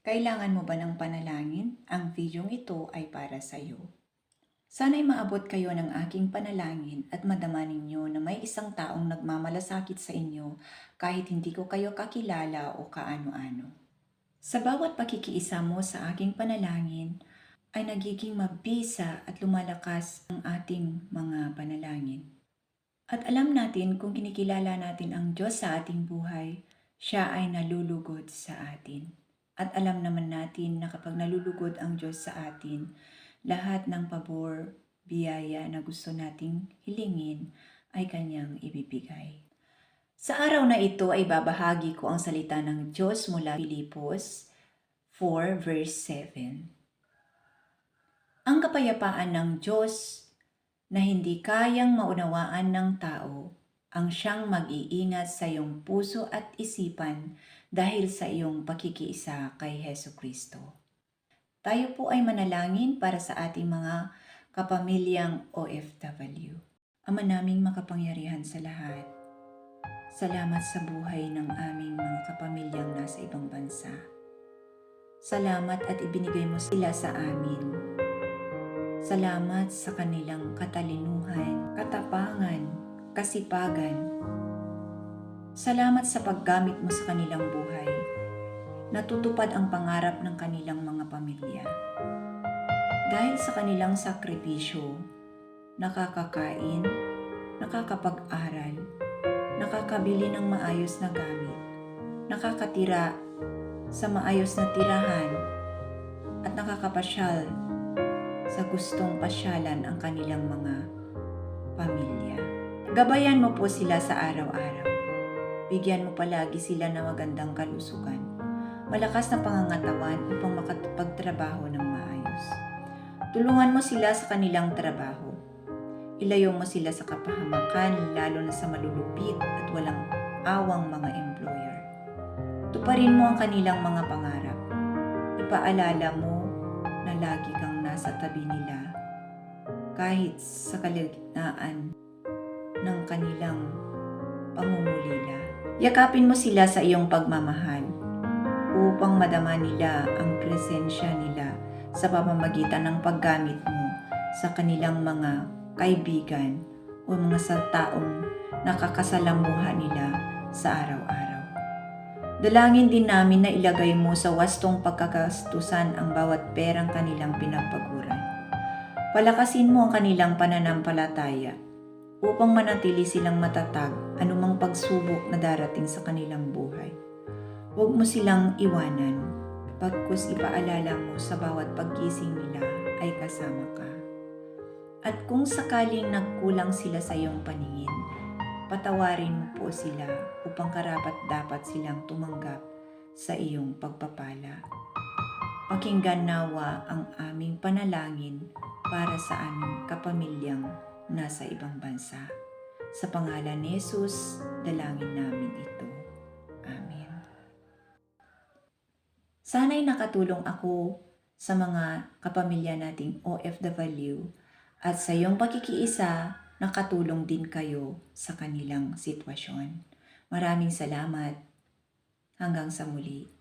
Kailangan mo ba ng panalangin? Ang videong ito ay para sa iyo. Sana'y maabot kayo ng aking panalangin at madama ninyo na may isang taong nagmamalasakit sa inyo kahit hindi ko kayo kakilala o kaano-ano. Sa bawat pakikiisa mo sa aking panalangin ay nagiging mabisa at lumalakas ang ating mga panalangin. At alam natin kung kinikilala natin ang Diyos sa ating buhay, siya ay nalulugod sa atin. At alam naman natin na kapag nalulugod ang Diyos sa atin, lahat ng pabor, biyaya na gusto nating hilingin ay Kanyang ibibigay. Sa araw na ito ay babahagi ko ang salita ng Diyos mula Filipos 4 verse 7. Ang kapayapaan ng Diyos na hindi kayang maunawaan ng tao ang siyang mag-iingat sa iyong puso at isipan dahil sa iyong pakikiisa kay Hesukristo. Tayo po ay manalangin para sa ating mga kapamilyang OFW. Ama naming makapangyarihan sa lahat, salamat sa buhay ng aming mga kapamilyang nasa ibang bansa. Salamat at ibinigay mo sila sa amin. Salamat sa kanilang katalinuhan, katapangan, kasipagan. Salamat sa paggamit mo sa kanilang buhay. Natutupad ang pangarap ng kanilang mga pamilya. Dahil sa kanilang sakripisyo, nakakakain, nakakapag-aral, nakakabili ng maayos na gamit, nakakatira sa maayos na tirahan, at nakakapasyal sa gustong pasyalan ang kanilang mga pamilya. Gabayan mo po sila sa araw-araw. Bigyan mo palagi sila ng magandang kalusugan, malakas na pangangatawan upang makapagtrabaho ng maayos. Tulungan mo sila sa kanilang trabaho. Ilayo mo sila sa kapahamakan, lalo na sa malulupit at walang awang mga employer. Tuparin mo ang kanilang mga pangarap. Ipaalala mo na lagi kang nasa tabi nila kahit sa kalagitnaan ng kanilang pangungulila. Yakapin mo sila sa iyong pagmamahal upang madama nila ang presensya nila sa pamamagitan ng paggamit mo sa kanilang mga kaibigan o mga sa taong nakakasalamuha nila sa araw-araw. Dalangin din namin na ilagay mo sa wastong pagkakastusan ang bawat perang kanilang pinagpaguran. Palakasin mo ang kanilang pananampalataya upang manatili silang matatag anumang pagsubok na darating sa kanilang buhay. Huwag mo silang iwanan, pagkus ipaalala mo sa bawat paggising nila ay kasama ka. At kung sakaling nagkulang sila sa iyong paningin, patawarin mo po sila upang karapat-dapat silang tumanggap sa iyong pagpapala. Pakinggan nawa ang aming panalangin para sa aming kapamilyang nasa ibang bansa. Sa pangalan ni Jesus, dalangin namin ito. Amen. Sana'y nakatulong ako sa mga kapamilya nating OFW at sa iyong pakikiisa, nakatulong din kayo sa kanilang sitwasyon. Maraming salamat. Hanggang sa muli.